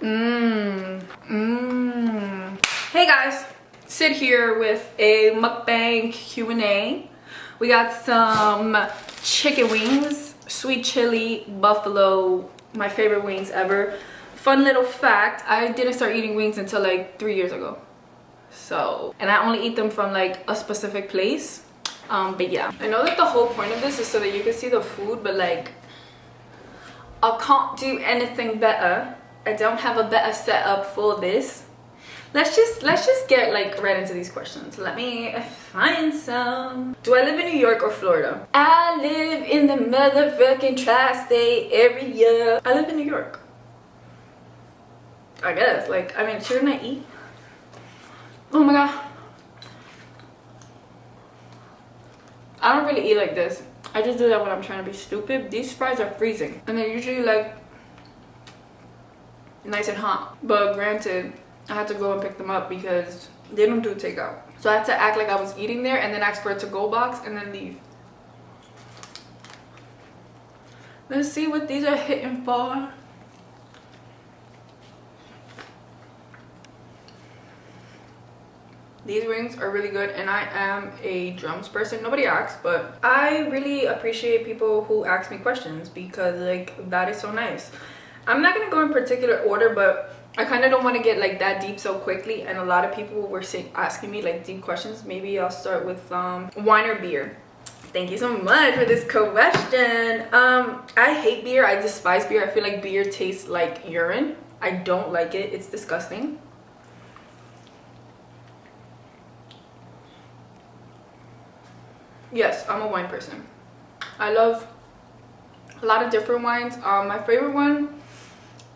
Hey guys, Sid here with a mukbang Q&A. We got some chicken wings, sweet chili, buffalo, my favorite wings ever. Fun little fact, I didn't start eating wings until like 3 years ago. And I only eat them from like a specific place. But yeah, I know that the whole point of this is so that you can see the food, but like I can't do anything better. I don't have a better setup for this. Let's just get like right into these questions. Let me find some. Do I live in New York or Florida? I live in the motherfucking tri-state area. I live in New York, I guess. Like, I mean, shouldn't I eat? Oh my god, I don't really eat like this. I just do that when I'm trying to be stupid. These fries are freezing and they're usually like nice and hot, but granted, I had to go and pick them up because they don't do takeout. So I had to act like I was eating there and then ask for a to-go box and then leave. Let's see what these are hitting for. These wings are really good, and I am a drums person. Nobody asks, but I really appreciate people who ask me questions because like that is so nice. I'm not gonna go in particular order, but I kind of don't want to get like that deep so quickly, and a lot of people were asking me like deep questions. Maybe I'll start with wine or beer. Thank you so much for this question. I hate beer. I despise beer. I feel like beer tastes like urine. I don't like it. It's disgusting. Yes, I'm a wine person. I love a lot of different wines. My favorite one,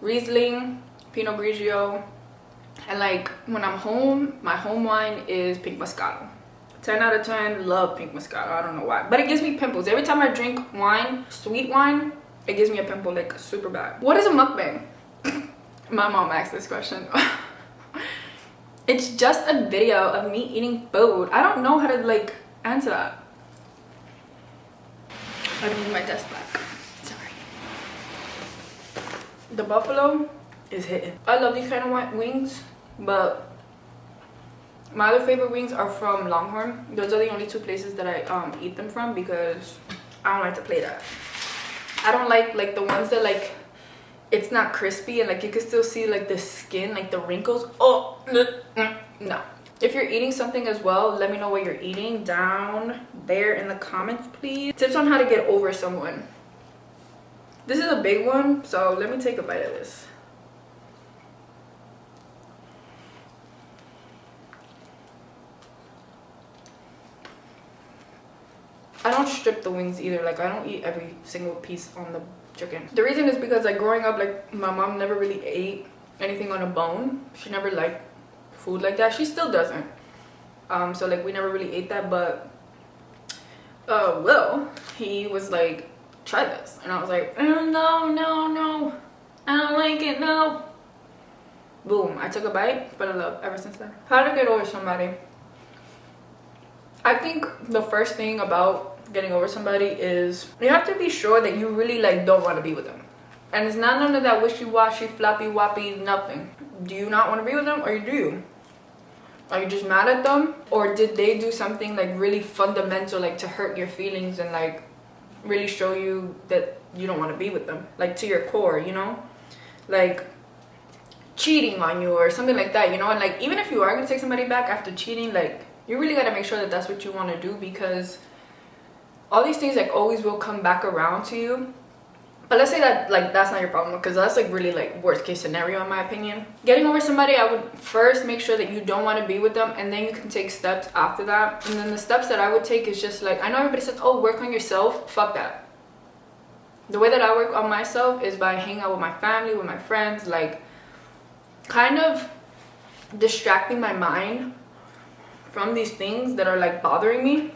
Riesling, Pinot Grigio, and like when I'm home, my home wine is Pink Moscato. 10 out of 10, love Pink Moscato. I don't know why, but it gives me pimples. Every time I drink wine, sweet wine, it gives me a pimple like super bad. What is a mukbang? My mom asked this question. It's just a video of me eating food. I don't know how to like answer that. I need my desk back. Sorry. The buffalo is hitting. I love these kind of wings, but my other favorite wings are from Longhorn. Those are the only two places that I eat them from because I don't like to play that. I don't like the ones that like it's not crispy and like you can still see like the skin, like the wrinkles. Oh no. If you're eating something as well, let me know what you're eating down there in the comments, please. Tips on how to get over someone. This is a big one, so let me take a bite of this. I don't strip the wings either. Like, I don't eat every single piece on the chicken. The reason is because like growing up, like my mom never really ate anything on a bone. She never liked food like that. She still doesn't. So like we never really ate that, but Will, he was like, try this, and I was like, no, I don't like it, no. Boom, I took a bite, fell in love ever since then. How to get over somebody. I think the first thing about getting over somebody is you have to be sure that you really like don't want to be with them. And it's not none of that wishy-washy, floppy-woppy, nothing. Do you not want to be with them, or do you? Are you just mad at them? Or did they do something like really fundamental, like to hurt your feelings and like really show you that you don't want to be with them? Like to your core, you know? Like cheating on you or something like that, you know? And like even if you are going to take somebody back after cheating, like you really got to make sure that that's what you want to do, because all these things like always will come back around to you. But let's say that like that's not your problem, because that's like really like worst case scenario in my opinion. Getting over somebody, I would first make sure that you don't want to be with them, and then you can take steps after that. And then the steps that I would take is just like, I know everybody says, oh, work on yourself. Fuck that. The way that I work on myself is by hanging out with my family, with my friends, like kind of distracting my mind from these things that are like bothering me.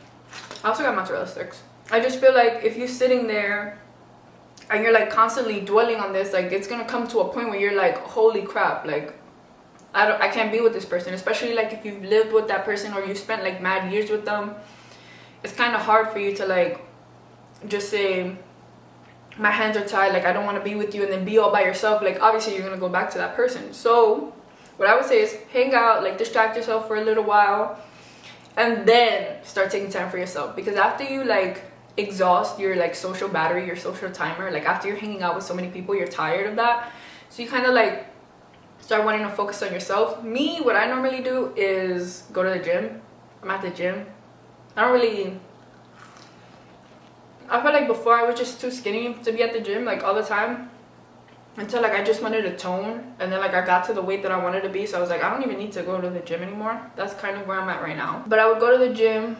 I also got mozzarella sticks. I just feel like if you're sitting there and you're like constantly dwelling on this, like it's gonna come to a point where you're like, holy crap, like I can't be with this person. Especially like if you've lived with that person or you spent like mad years with them, it's kind of hard for you to like just say, my hands are tied, like I don't want to be with you, and then be all by yourself, like obviously you're gonna go back to that person. So what I would say is hang out, like distract yourself for a little while, and then start taking time for yourself. Because after you like exhaust your like social battery, your social timer, like after you're hanging out with so many people, you're tired of that, so you kind of like start wanting to focus on yourself. Me, what I normally do is go to the gym. I'm at the gym. I felt like before I was just too skinny to be at the gym like all the time, until like I just wanted to tone, and then like I got to the weight that I wanted to be, so I was like, I don't even need to go to the gym anymore. That's kind of where I'm at right now. But I would go to the gym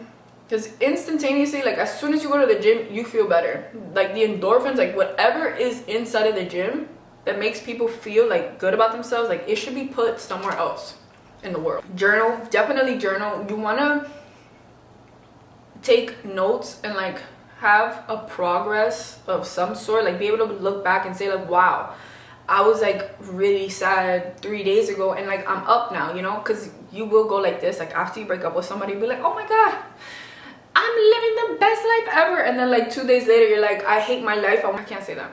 because instantaneously, like as soon as you go to the gym, you feel better. Like the endorphins, like whatever is inside of the gym that makes people feel like good about themselves, like it should be put somewhere else in the world. Journal, definitely journal. You want to take notes and like have a progress of some sort, like be able to look back and say like, wow, I was like really sad 3 days ago, and like I'm up now, you know, because you will go like this, like after you break up with somebody, be like, oh my god, I'm living the best life ever, and then like 2 days later you're like, I hate my life. I can't say that.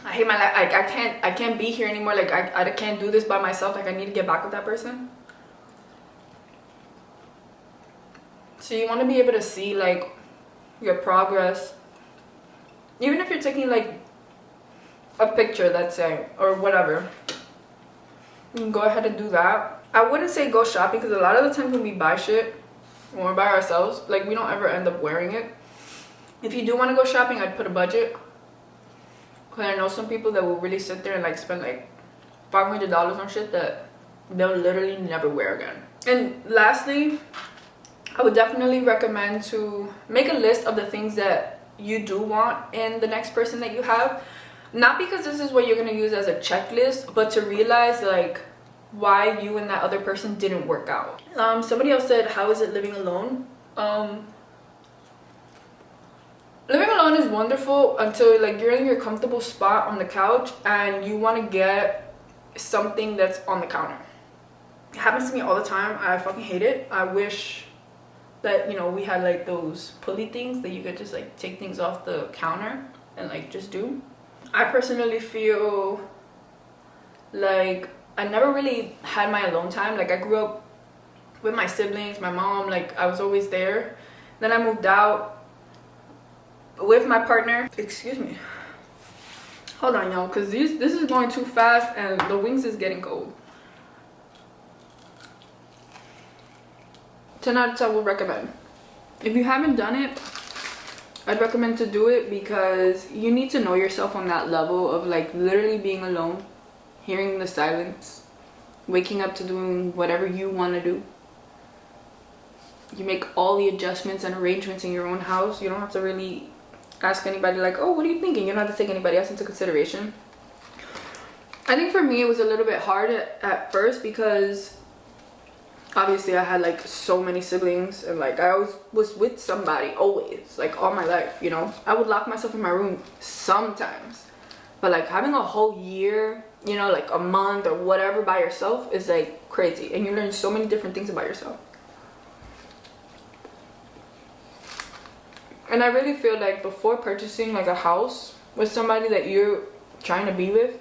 I hate my life. Like I can't be here anymore. Like I can't do this by myself. Like I need to get back with that person. So you want to be able to see like your progress, even if you're taking like a picture, let's say, or whatever. You can go ahead and do that. I wouldn't say go shopping, because a lot of the times when we buy shit, when we're by ourselves, like we don't ever end up wearing it. If you do want to go shopping, I'd put a budget, because I know some people that will really sit there and like spend like $500 on shit that they'll literally never wear again. And lastly, I would definitely recommend to make a list of the things that you do want in the next person that you have. Not because this is what you're going to use as a checklist, but to realize like why you and that other person didn't work out. Somebody else said, how is it living alone? Living alone is wonderful until like you're in your comfortable spot on the couch and you want to get something that's on the counter. It happens to me all the time. I fucking hate it. I wish that, you know, we had like those pulley things that you could just like take things off the counter and like just do. I personally feel like I never really had my alone time. Like I grew up with my siblings, my mom, like I was always there. Then I moved out with my partner. Excuse me. Hold on, y'all, because this is going too fast and the wings is getting cold. 10 out of 10 would recommend. If you haven't done it, I'd recommend to do it, because you need to know yourself on that level of like literally being alone, hearing the silence, waking up to doing whatever you want to do. You make all the adjustments and arrangements in your own house. You don't have to really ask anybody like, oh, what are you thinking? You don't have to take anybody else into consideration. I think for me it was a little bit hard at first, because obviously I had like so many siblings, and like I always was with somebody, always, like all my life, you know. I would lock myself in my room sometimes, but like having a whole year, you know, like a month or whatever by yourself is like crazy, and you learn so many different things about yourself. And I really feel like before purchasing like a house with somebody that you're trying to be with,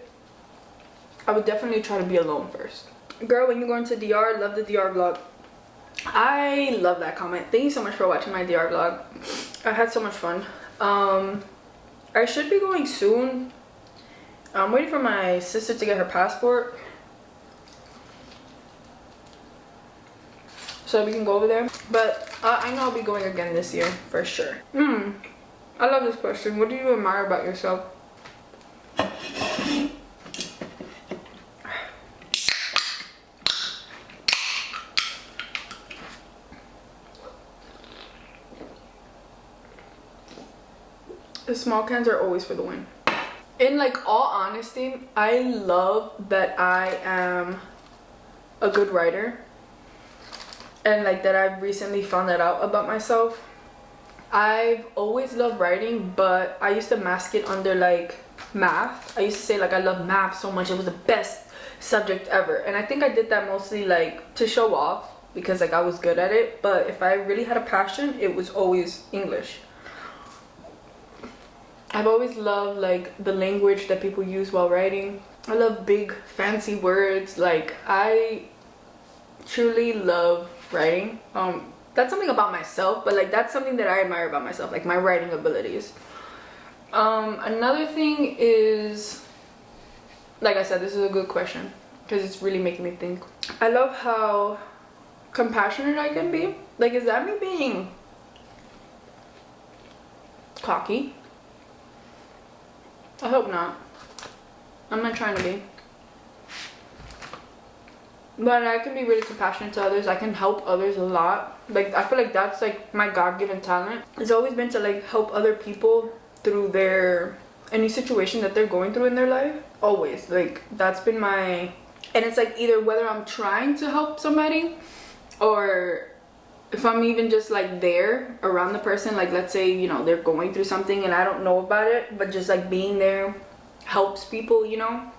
I would definitely try to be alone first. Girl, when you go into DR, love the DR vlog. I love that comment. Thank you so much for watching my DR vlog. I had so much fun. I should be going soon. I'm waiting for my sister to get her passport so we can go over there. But I know I'll be going again this year for sure. I love this question. What do you admire about yourself? The small cans are always for the win. In like all honesty, I love that I am a good writer, and like that I've recently found that out about myself. I've always loved writing, but I used to mask it under like math. I used to say like I love math so much, it was the best subject ever, and I think I did that mostly like to show off, because like I was good at it. But if I really had a passion, it was always English. I've always loved like the language that people use while writing. I love big fancy words. Like I truly love writing. That's something about myself, but like that's something that I admire about myself, like my writing abilities. Another thing is, like I said, this is a good question because it's really making me think. I love how compassionate I can be. Like, is that me being cocky? I hope not. I'm not trying to be. But I can be really compassionate to others. I can help others a lot. Like, I feel like that's like my God-given talent. It's always been to like help other people through any situation that they're going through in their life. Always. Like, that's been my... And it's like either whether I'm trying to help somebody or if I'm even just like there around the person. Like, let's say, you know, they're going through something and I don't know about it, but just like being there helps people, you know.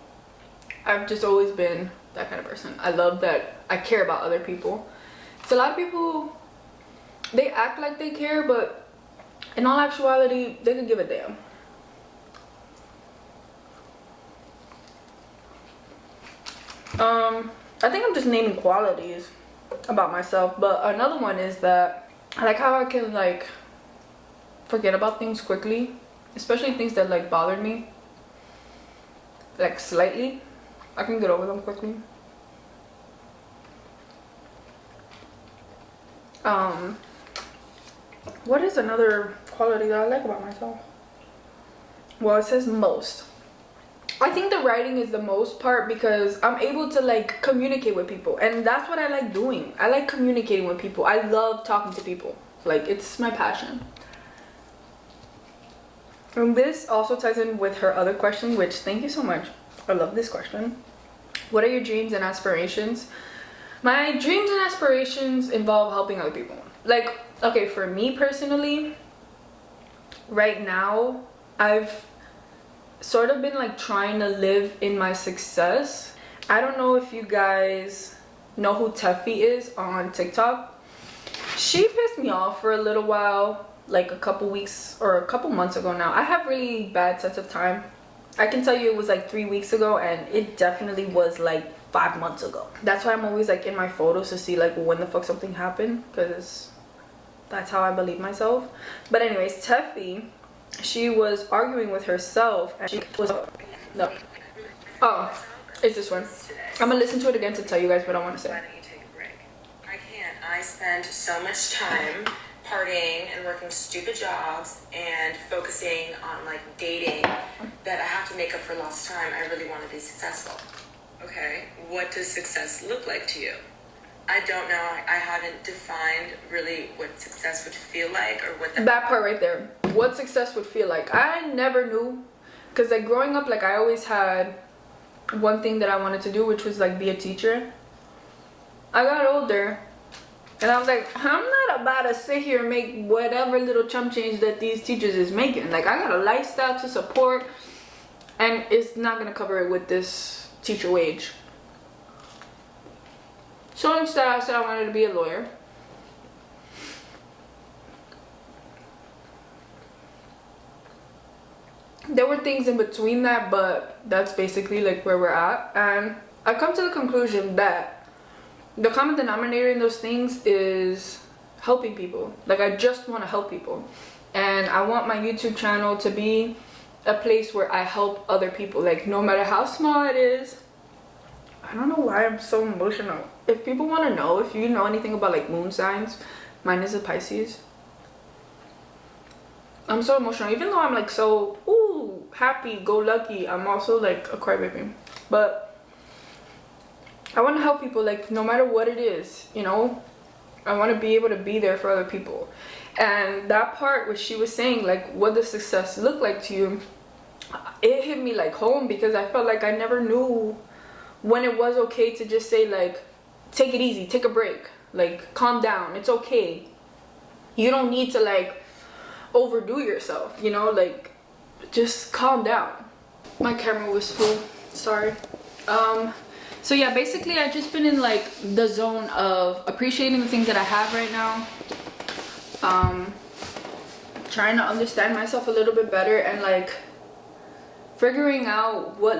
I've just always been that kind of person. I love that I care about other people. So a lot of people, they act like they care, but in all actuality, they could give a damn. I think I'm just naming qualities about myself, but another one is that I like how I can like forget about things quickly, especially things that like bothered me, like slightly. I can get over them quickly. What is another quality that I like about myself? Well, it says most. I think the writing is the most part because I'm able to like communicate with people, and that's what I like doing. I like communicating with people. I love talking to people. Like, it's my passion. And this also ties in with her other question, which, thank you so much. I love this question. What are your dreams and aspirations? My dreams and aspirations involve helping other people. Like, okay, for me personally, right now, I've sort of been like trying to live in my success. I don't know if you guys know who Teffy is on TikTok. She pissed me off for a little while, like a couple weeks or a couple months ago now. I have really bad sense of time. I can tell you it was like 3 weeks ago, and it definitely was like 5 months ago. That's why I'm always like in my photos to see like when the fuck something happened, because that's how I believe myself. But anyways, Teffy, she was arguing with herself, and she was no. Oh, it's this one. I'm gonna listen to it again to tell you guys what I want to say. Why don't you take a break? I can't. I spend so much time partying and working stupid jobs and focusing on like dating that I have to make up for lost time. I really want to be successful. Okay, what does success look like to you? I don't know. I haven't defined really what success would feel like, or what that part right there, what success would feel like. I never knew, because like growing up, like I always had one thing that I wanted to do, which was like be a teacher. I got older and I was like, I'm not about to sit here and make whatever little chump change that these teachers is making. Like, I got a lifestyle to support, and it's not gonna cover it with this teacher wage. So instead I said I wanted to be a lawyer. There were things in between that, but that's basically like where we're at. And I come to the conclusion that the common denominator in those things is helping people. Like, I just want to help people, and I want my YouTube channel to be a place where I help other people, like no matter how small it is. I don't know why I'm so emotional. If people want to know, if you know anything about like moon signs, mine is a Pisces. I'm so emotional, even though I'm like so happy go lucky, I'm also like a crybaby. But I want to help people, like no matter what it is, you know. I want to be able to be there for other people. And that part where she was saying like, what does success look like to you, it hit me like home, because I felt like I never knew when it was okay to just say like, take it easy, take a break, like calm down, it's okay. You don't need to like overdo yourself, you know, like just calm down. My camera was full, sorry. So yeah, basically I've just been in like the zone of appreciating the things that I have right now, trying to understand myself a little bit better and like figuring out what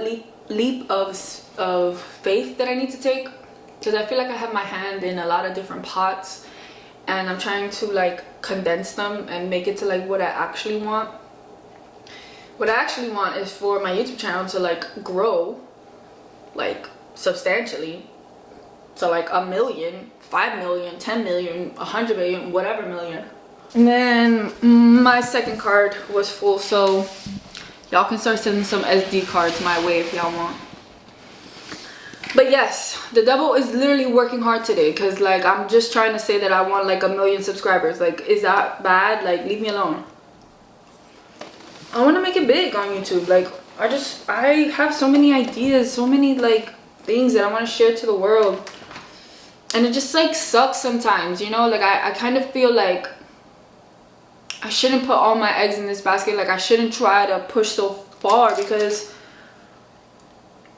leap of faith that I need to take, because I feel like I have my hand in a lot of different pots and I'm trying to like condense them and make it to like what I actually want. What I actually want is for my YouTube channel to like grow like substantially to like 1 million, 5 million, 10 million, 100 million, whatever million. And then my second card was full, so y'all can start sending some SD cards my way if y'all want. But yes, the devil is literally working hard today, because like I'm just trying to say that I want like 1 million subscribers. Like, is that bad? Like, leave me alone. I want to make it big on YouTube. Like, I have so many ideas, so many like things that I want to share to the world, and it just like sucks sometimes, you know. Like I kind of feel like I shouldn't put all my eggs in this basket. Like I shouldn't try to push so far, because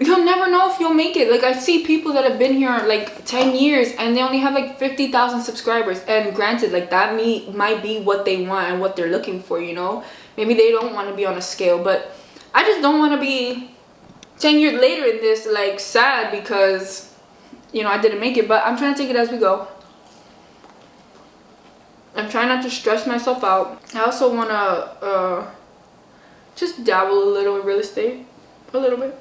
you'll never know if you'll make it. Like I see people that have been here like 10 years and they only have like 50,000 subscribers, and granted, like that might be what they want and what they're looking for, you know. Maybe they don't want to be on a scale, but I just don't want to be 10 years later in this like sad because, you know, I didn't make it. But I'm trying to take it as we go. I'm trying not to stress myself out. I also want to just dabble a little in real estate, a little bit.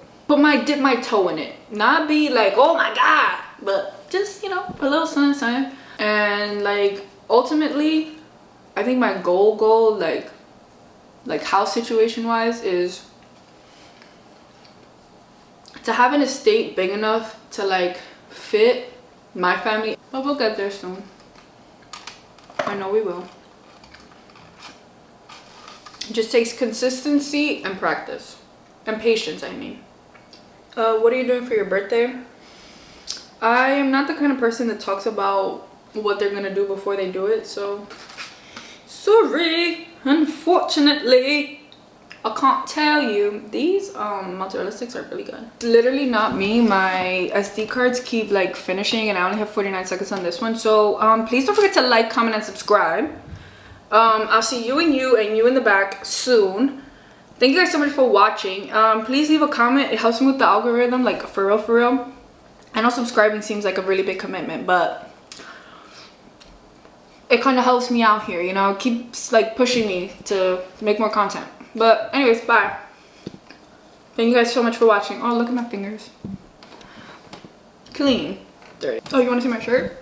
Dip my toe in it. Not be like, oh my god, but just, you know, a little something. And like ultimately, I think my goal like house situation wise is to have an estate big enough to like fit my family. But we'll get there soon. I know we will. It just takes consistency and practice. And patience, I mean. What are you doing for your birthday? I am not the kind of person that talks about what they're gonna do before they do it, so sorry. Unfortunately, I can't tell you. These mozzarella sticks are really good. Literally not me. My SD cards keep like finishing and I only have 49 seconds on this one. So please don't forget to like, comment, and subscribe. I'll see you and you in the back soon. Thank you guys so much for watching. Please leave a comment. It helps me with the algorithm, like for real. I know subscribing seems like a really big commitment, but it kind of helps me out here, you know. It keeps like pushing me to make more content. But anyways, bye. Thank you guys so much for watching. Oh, look at my fingers. Clean. Dirty. Oh, you want to see my shirt?